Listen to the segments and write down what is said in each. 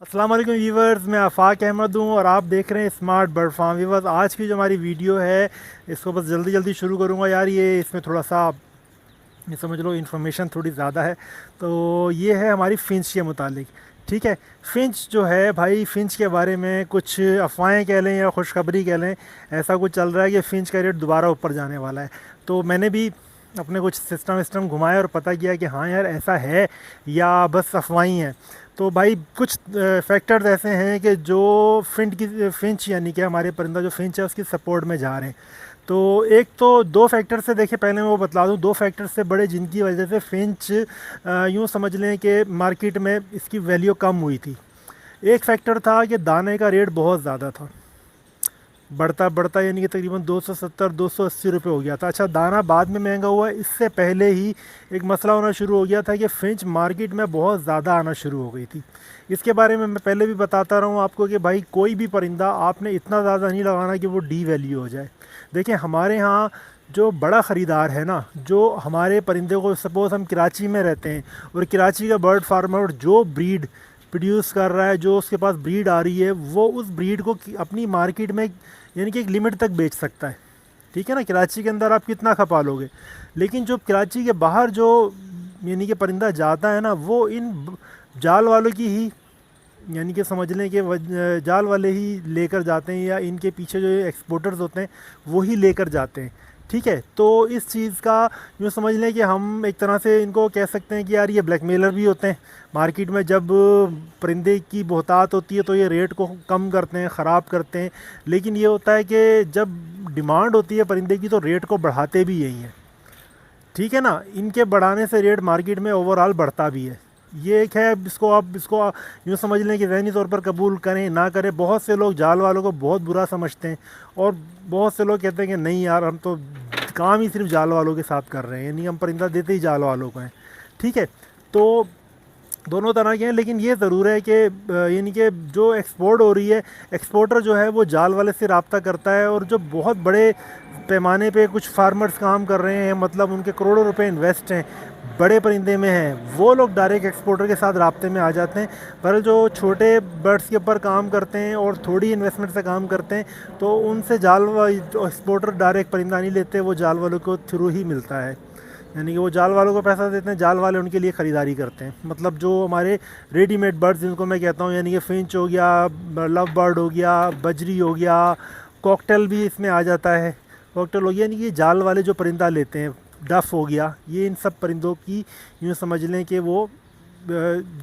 السلام علیکم ویورز، میں آفاق احمد ہوں اور آپ دیکھ رہے ہیں اسمارٹ برڈ فارم۔ ویورز، آج کی جو ہماری ویڈیو ہے اس کو بس جلدی جلدی شروع کروں گا یار، یہ اس میں تھوڑا سا یہ سمجھ لو انفارمیشن تھوڑی زیادہ ہے۔ تو یہ ہے ہماری فنچ کے متعلق، ٹھیک ہے۔ فنچ جو ہے بھائی، فنچ کے بارے میں کچھ افواہیں کہہ لیں یا خوشخبری کہہ لیں، ایسا کچھ چل رہا ہے کہ فنچ کا ریٹ دوبارہ اوپر جانے والا ہے۔ تو میں نے بھی اپنے کچھ سسٹم گھمائے اور پتہ کیا کہ ہاں یار ایسا ہے یا بس افواہیں ہیں۔ تو بھائی کچھ فیکٹرز ایسے ہیں کہ جو فنچ یعنی کہ ہمارے پرندہ جو فنچ ہے اس کی سپورٹ میں جا رہے ہیں۔ تو ایک تو دو فیکٹر سے دیکھیں، پہلے میں وہ بتلا دوں، دو فیکٹر سے بڑے جن کی وجہ سے فنچ یوں سمجھ لیں کہ مارکیٹ میں اس کی ویلیو کم ہوئی تھی۔ ایک فیکٹر تھا کہ دانے کا ریٹ بہت زیادہ تھا، بڑھتا بڑھتا یعنی کہ تقریباً 270-280 روپے ہو گیا تھا۔ اچھا، دانہ بعد میں مہنگا ہوا، اس سے پہلے ہی ایک مسئلہ ہونا شروع ہو گیا تھا کہ فنچ مارکیٹ میں بہت زیادہ آنا شروع ہو گئی تھی۔ اس کے بارے میں پہلے بھی بتاتا رہا ہوں آپ کو کہ بھائی کوئی بھی پرندہ آپ نے اتنا زیادہ نہیں لگانا کہ وہ ڈی ویلیو ہو جائے۔ دیکھیں ہمارے ہاں جو بڑا خریدار ہے نا، جو ہمارے پرندے کو، سپوز ہم کراچی میں رہتے ہیں اور کراچی کا برڈ فارمر جو بریڈ پروڈیوس کر رہا ہے، جو اس کے پاس بریڈ آ رہی ہے، وہ اس بریڈ کو اپنی مارکیٹ میں یعنی کہ ایک لمٹ تک بیچ سکتا ہے، ٹھیک ہے نا۔ کراچی کے اندر آپ کتنا کھپا لو گے، لیکن جو کراچی کے باہر جو یعنی کہ پرندہ جاتا ہے نا، وہ ان جال والوں کی ہی یعنی کہ سمجھ لیں کہ جال والے ہی لے کر جاتے ہیں، یا ان کے پیچھے جو ایکسپورٹرز ہوتے ہیں وہی لے کر جاتے ہیں، ٹھیک ہے۔ تو اس چیز کا یوں سمجھ لیں کہ ہم ایک طرح سے ان کو کہہ سکتے ہیں کہ یار یہ بلیک میلر بھی ہوتے ہیں۔ مارکیٹ میں جب پرندے کی بہتات ہوتی ہے تو یہ ریٹ کو کم کرتے ہیں، خراب کرتے ہیں، لیکن یہ ہوتا ہے کہ جب ڈیمانڈ ہوتی ہے پرندے کی تو ریٹ کو بڑھاتے بھی یہی ہیں، ٹھیک ہے نا۔ ان کے بڑھانے سے ریٹ مارکیٹ میں اوور آل بڑھتا بھی ہے۔ یہ ایک ہے، اس کو یوں سمجھ لیں کہ ذہنی طور پر قبول کریں نہ کریں، بہت سے لوگ جال والوں کو بہت برا سمجھتے ہیں، اور بہت سے لوگ کہتے ہیں کہ نہیں یار ہم تو کام ہی صرف جال والوں کے ساتھ کر رہے ہیں، یعنی ہم پرندہ دیتے ہی جال والوں کو ہیں، ٹھیک ہے۔ تو دونوں طرح کے ہیں، لیکن یہ ضرور ہے کہ یعنی کہ جو ایکسپورٹ ہو رہی ہے، ایکسپورٹر جو ہے وہ جال والے سے رابطہ کرتا ہے، اور جو بہت بڑے پیمانے پہ کچھ فارمرز کام کر رہے ہیں، مطلب ان کے کروڑوں روپے انویسٹ ہیں، بڑے پرندے میں ہیں، وہ لوگ ڈائریکٹ ایکسپورٹر کے ساتھ رابطے میں آ جاتے ہیں۔ پر جو چھوٹے برڈس کے اوپر کام کرتے ہیں اور تھوڑی انویسٹمنٹ سے کام کرتے ہیں، تو ان سے ایکسپورٹر ڈائریکٹ پرندہ نہیں لیتے، وہ جال والوں کو تھرو ہی ملتا ہے، یعنی کہ وہ جال والوں کو پیسہ دیتے ہیں، جال والے ان کے لیے خریداری کرتے ہیں۔ مطلب جو ہمارے ریڈی میڈ برڈز جن کو میں کہتا ہوں، یعنی کہ فنچ ہو گیا، لو برڈ ہو گیا، بجری ہو گیا، کوکٹیل بھی اس میں آ جاتا ہے، کوکٹیل ہو گیا، یعنی کہ یہ جال والے جو پرندہ لیتے ہیں، ڈف ہو گیا، یہ ان سب پرندوں کی یوں سمجھ لیں کہ وہ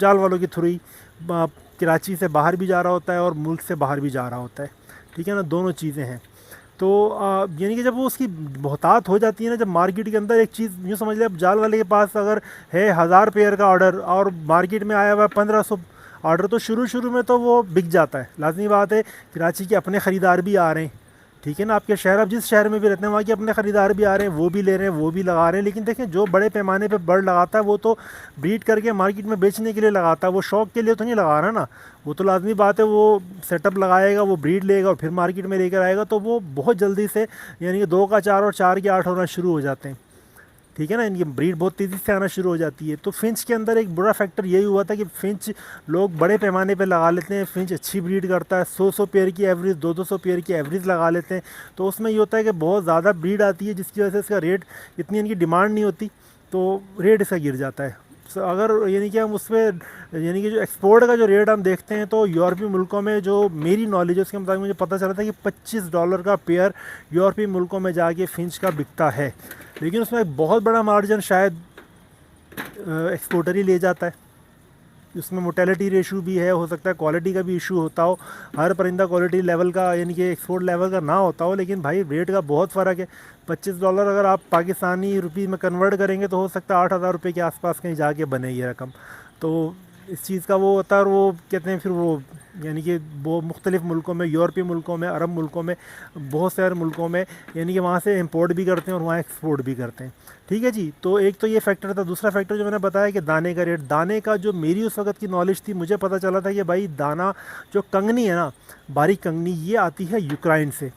جال والوں کے تھرو ہی کراچی سے باہر بھی جا رہا ہوتا ہے اور ملک سے باہر بھی جا رہا ہوتا ہے، ٹھیک ہے نا، دونوں چیزیں ہیں۔ تو یعنی کہ جب وہ اس کی بہتات ہو جاتی ہے نا، جب مارکیٹ کے اندر ایک چیز یوں سمجھ لیں، اب جال والے کے پاس اگر ہے 1000 پیئر کا آرڈر اور مارکیٹ میں آیا ہوا ہے 1500 آرڈر، تو شروع میں تو وہ بک جاتا ہے، لازمی بات ہے۔ کراچی کے اپنے خریدار بھی آ رہے ہیں، ٹھیک ہے نا، آپ کے شہر، آپ جس شہر میں بھی رہتے ہیں وہاں کے اپنے خریدار بھی آ رہے ہیں، وہ بھی لے رہے ہیں، وہ بھی لگا رہے ہیں۔ لیکن دیکھیں جو بڑے پیمانے پہ برڈ لگاتا ہے وہ تو بریڈ کر کے مارکیٹ میں بیچنے کے لیے لگاتا ہے، وہ شوق کے لیے تو نہیں لگا رہا نا، وہ تو لازمی بات ہے وہ سیٹ اپ لگائے گا، وہ بریڈ لے گا اور پھر مارکیٹ میں لے کر آئے گا، تو وہ بہت جلدی سے یعنی کہ 2 کا 4 اور 4 کے 8 ہونا شروع ہو جاتے ہیں، ٹھیک ہے نا، ان کی بریڈ بہت تیزی سے آنا شروع ہو جاتی ہے۔ تو فنچ کے اندر ایک بڑا فیکٹر یہی ہوا تھا کہ فنچ لوگ بڑے پیمانے پہ لگا لیتے ہیں، فنچ اچھی بریڈ کرتا ہے، 100 پیئر کی ایوریج، 200 پیئر کی ایوریج لگا لیتے ہیں، تو اس میں یہ ہوتا ہے کہ بہت زیادہ بریڈ آتی ہے، جس کی وجہ سے اس کا ریٹ اتنی ان کی ڈیمانڈ نہیں ہوتی، تو ریٹ اس کا گر جاتا ہے۔ اگر یعنی کہ ہم اس پہ یعنی کہ جو ایکسپورٹ کا جو ریٹ ہم دیکھتے ہیں، تو یورپی ملکوں میں جو میری نالج ہے اس کے مطابق مجھے پتہ چلا تھا کہ $25 کا پیئر یورپی ملکوں میں جا کے فنچ کا بکتا ہے، لیکن اس میں ایک بہت بڑا مارجن شاید ایکسپورٹر ہی لے جاتا ہے۔ اس میں موٹیلٹی ریشو بھی ہے، ہو سکتا ہے کوالٹی کا بھی ایشو ہوتا ہو، ہر پرندہ کوالٹی لیول کا یعنی کہ ایکسپورٹ لیول کا نہ ہوتا ہو، لیکن بھائی ریٹ کا بہت فرق ہے۔ $25 اگر آپ پاکستانی روپی میں کنورٹ کریں گے تو ہو سکتا ہے 8000 روپے کے آس پاس کہیں جا کے بنے یہ رقم۔ تو اس چیز کا وہ ہوتا ہے، اور وہ کہتے ہیں پھر وہ یعنی کہ وہ مختلف ملکوں میں، یورپی ملکوں میں، عرب ملکوں میں، بہت سارے ملکوں میں یعنی کہ وہاں سے امپورٹ بھی کرتے ہیں اور وہاں ایکسپورٹ بھی کرتے ہیں، ٹھیک ہے جی۔ تو ایک تو یہ فیکٹر تھا۔ دوسرا فیکٹر جو میں نے بتایا کہ دانے کا ریٹ، دانے کا جو میری اس وقت کی نالج تھی، مجھے پتہ چلا تھا کہ بھائی دانہ جو کنگنی ہے نا، باریک کنگنی، یہ آتی ہے یوکرائن سے،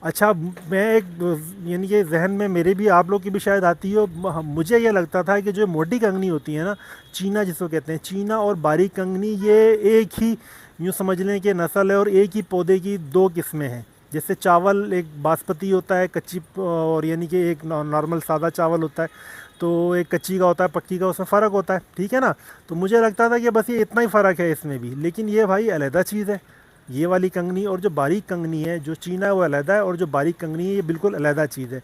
اچھا میں ایک یعنی کہ ذہن میں میرے بھی آپ لوگ کی بھی شاید آتی ہو، مجھے یہ لگتا تھا کہ جو موٹی کنگنی ہوتی ہے نا، چینا جس کو کہتے ہیں، چینا اور باریک کنگنی یہ ایک ہی یوں سمجھ لیں کہ نسل ہے، اور ایک ہی پودے کی دو قسمیں ہیں. جیسے چاول ایک باسمتی ہوتا ہے کچی، اور یعنی کہ ایک نارمل سادہ چاول ہوتا ہے، تو ایک کچی کا ہوتا ہے پکی کا، اس میں فرق ہوتا ہے، ٹھیک ہے نا. تو مجھے لگتا تھا کہ بس یہ اتنا ہی فرق ہے اس میں بھی، لیکن یہ بھائی علیحدہ چیز ہے. یہ والی کنگنی اور جو باریک کنگنی ہے، جو چینا ہے وہ علیحدہ ہے، اور جو باریک کنگنی ہے یہ بالکل علیحدہ چیز ہے.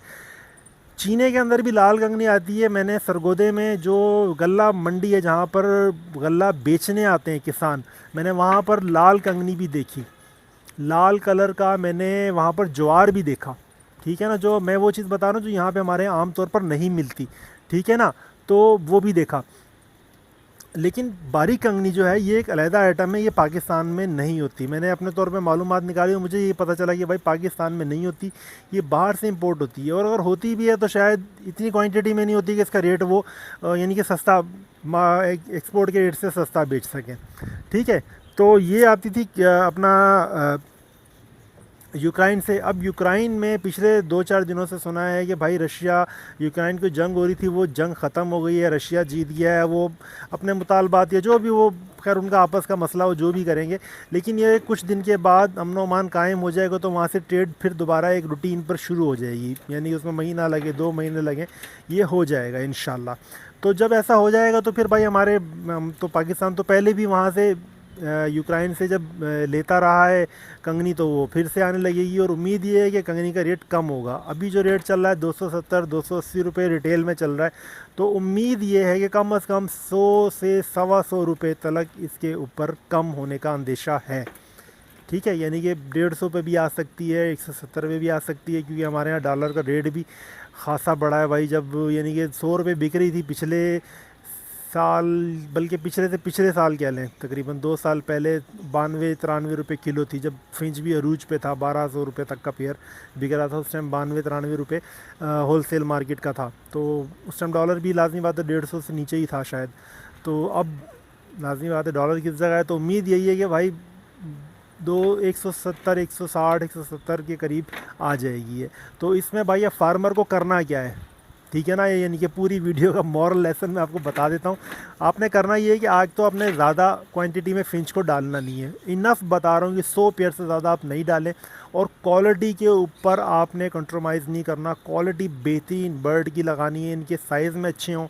چینے کے اندر بھی لال کنگنی آتی ہے. میں نے سرگودے میں جو غلہ منڈی ہے جہاں پر غلہ بیچنے آتے ہیں کسان، میں نے وہاں پر لال کنگنی بھی دیکھی، لال کلر کا. میں نے وہاں پر جوار بھی دیکھا، ٹھیک ہے نا. جو میں وہ چیز بتا رہا ہوں جو یہاں پہ ہمارے یہاں عام طور پر نہیں ملتی، ٹھیک ہے نا، تو وہ بھی دیکھا. لیکن باریک کنگنی جو ہے یہ ایک علیحدہ آئٹم ہے، یہ پاکستان میں نہیں ہوتی. میں نے اپنے طور پہ معلومات نکالی اور مجھے یہ پتہ چلا کہ بھائی پاکستان میں نہیں ہوتی، یہ باہر سے امپورٹ ہوتی ہے. اور اگر ہوتی بھی ہے تو شاید اتنی کوانٹٹی میں نہیں ہوتی کہ اس کا ریٹ وہ یعنی کہ سستا، ایکسپورٹ کے ریٹ سے سستا بیچ سکیں، ٹھیک ہے. تو یہ آتی تھی اپنا یوکرائن سے. اب یوکرائن میں پچھلے 2-4 دنوں سے سنا ہے کہ بھائی رشیا یوکرائن کی جنگ ہو رہی تھی، وہ جنگ ختم ہو گئی ہے، رشیا جیت گیا ہے. وہ اپنے مطالبات یا جو بھی، وہ خیر ان کا آپس کا مسئلہ وہ جو بھی کریں گے، لیکن یہ کچھ دن کے بعد امن و امان قائم ہو جائے گا تو وہاں سے ٹریڈ پھر دوبارہ ایک روٹین پر شروع ہو جائے گی. یعنی اس میں مہینہ لگے 2 مہینے لگیں، یہ ہو جائے گا انشاءاللہ. تو جب ایسا ہو جائے گا تو پھر بھائی ہمارے تو پاکستان تو پہلے بھی وہاں سے یوکرائن سے جب لیتا رہا ہے کنگنی، تو وہ پھر سے آنے لگے گی. اور امید یہ ہے کہ کنگنی کا ریٹ کم ہوگا. ابھی جو ریٹ چل رہا ہے 270-280 روپے ریٹیل میں چل رہا ہے، تو امید یہ ہے کہ کم از کم 100 سے 125 روپے تلک اس کے اوپر کم ہونے کا اندیشہ ہے، ٹھیک ہے. یعنی کہ 150 پہ بھی آ سکتی ہے، 170 پہ بھی آ سکتی ہے، کیونکہ ہمارے یہاں ڈالر کا ریٹ بھی خاصا بڑا ہے بھائی. جب یعنی کہ 100 روپے بک رہی تھی پچھلے سال، بلکہ پچھلے سے پچھلے سال کہہ لیں، تقریباً 2 سال پہلے 92-93 روپے کلو تھی، جب فنچ بھی عروج پہ تھا. 1200 روپے تک کا پیئر بک رہا تھا اس ٹائم، 92-93 روپے ہول سیل مارکیٹ کا تھا. تو اس ٹائم ڈالر بھی لازمی بات ہے 150 سے نیچے ہی تھا شاید. تو اب لازمی بات ہے ڈالر کس جگہ ہے. تو امید یہی ہے کہ بھائی 170 160 170 کے قریب آ جائے گی ہے. تو اس میں بھائی اب فارمر کو کرنا کیا ہے، ٹھیک ہے نا. یعنی کہ پوری ویڈیو کا مورل لیسن میں آپ کو بتا دیتا ہوں. آپ نے کرنا یہ ہے کہ آج تو آپ نے زیادہ کوانٹٹی میں فنچ کو ڈالنا نہیں ہے، انف بتا رہا ہوں کہ 100 پیئر سے زیادہ آپ نہیں ڈالیں. اور کوالٹی کے اوپر آپ نے کنٹرومائز نہیں کرنا. کوالٹی بہترین برڈ کی لگانی ہے، ان کے سائز میں اچھے ہوں،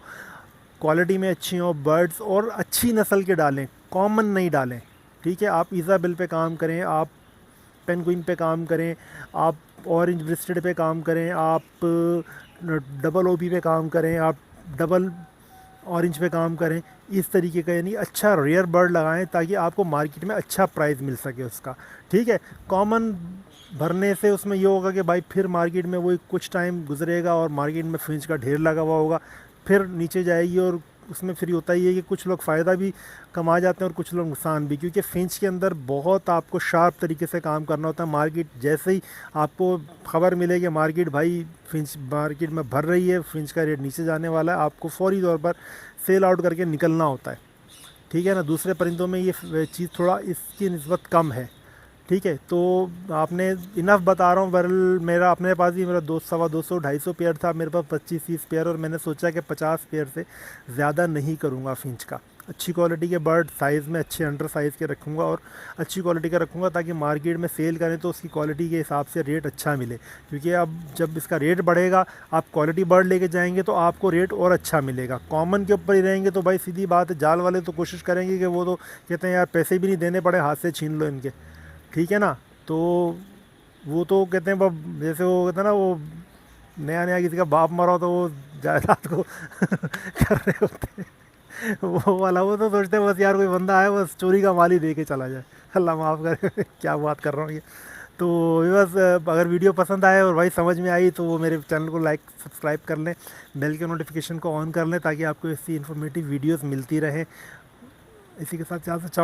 کوالٹی میں اچھی ہوں برڈز، اور اچھی نسل کے ڈالیں، کامن نہیں ڈالیں، ٹھیک ہے. آپ ایزابل پہ کام کریں، آپ پینگوئن پہ کام کریں، آپ اورنج برسٹڈ پہ کام کریں، آپ ڈبل او بی پہ کام کریں، آپ ڈبل اورنج پہ کام کریں. اس طریقے کا یعنی اچھا ریئر برڈ لگائیں تاکہ آپ کو مارکیٹ میں اچھا پرائز مل سکے اس کا، ٹھیک ہے. کامن بھرنے سے اس میں یہ ہوگا کہ بھائی پھر مارکیٹ میں وہی کچھ ٹائم گزرے گا اور مارکیٹ میں فنچ کا ڈھیر لگا ہوا ہوگا، پھر نیچے جائے گی. اور اس میں پھر ہوتا ہی ہے کہ کچھ لوگ فائدہ بھی کما جاتے ہیں اور کچھ لوگ نقصان بھی، کیونکہ فنچ کے اندر بہت آپ کو شارپ طریقے سے کام کرنا ہوتا ہے. مارکیٹ جیسے ہی آپ کو خبر ملے کہ مارکیٹ بھائی فنچ مارکیٹ میں بھر رہی ہے، فنچ کا ریٹ نیچے جانے والا ہے، آپ کو فوری طور پر سیل آؤٹ کر کے نکلنا ہوتا ہے، ٹھیک ہے نا. دوسرے پرندوں میں یہ چیز تھوڑا اس کی نسبت کم ہے، ٹھیک ہے. تو آپ نے انف بتا رہا ہوں. بہرحال میرا اپنے پاس ہی میرا 200-250 پیئر تھا، میرے پاس 25-30 پیئر، اور میں نے سوچا کہ 50 پیئر سے زیادہ نہیں کروں گا فنچ کا. اچھی کوالٹی کے برڈ سائز میں اچھے انڈر سائز کے رکھوں گا، اور اچھی کوالٹی کا رکھوں گا تاکہ مارکیٹ میں سیل کریں تو اس کی کوالٹی کے حساب سے ریٹ اچھا ملے. کیونکہ اب جب اس کا ریٹ بڑھے گا، آپ کوالٹی برڈ لے کے جائیں گے تو آپ کو ریٹ اور اچھا ملے گا. کامن کے اوپر ہی رہیں گے تو بھائی سیدھی بات ہے، جال والے تو کوشش کریں گے کہ وہ تو کہتے ہیں یار پیسے بھی نہیں دینے پڑے، ہاتھ سے چھین لو ان کے، ٹھیک ہے نا. تو وہ تو کہتے ہیں جیسے وہ کہتے ہیں نا، وہ نیا نیا کسی کا باپ مرا ہو تو وہ جائیداد کو کر رہے ہوتے ہیں، وہ والا. وہ تو سوچتے ہیں بس یار کوئی بندہ آئے بس چوری کا مال ہی دے کے چلا جائے. اللہ معاف کرے کیا بات کر رہا ہوں یہ. تو بس اگر ویڈیو پسند آئے اور بھائی سمجھ میں آئی تو وہ میرے چینل کو لائک سبسکرائب کر لیں، بیل کے نوٹیفیکیشن کو آن کر لیں تاکہ آپ کو ایسی انفارمیٹیو ویڈیوز ملتی رہیں. اسی کے ساتھ اجازت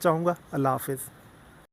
چاہوں گا. اللہ حافظ.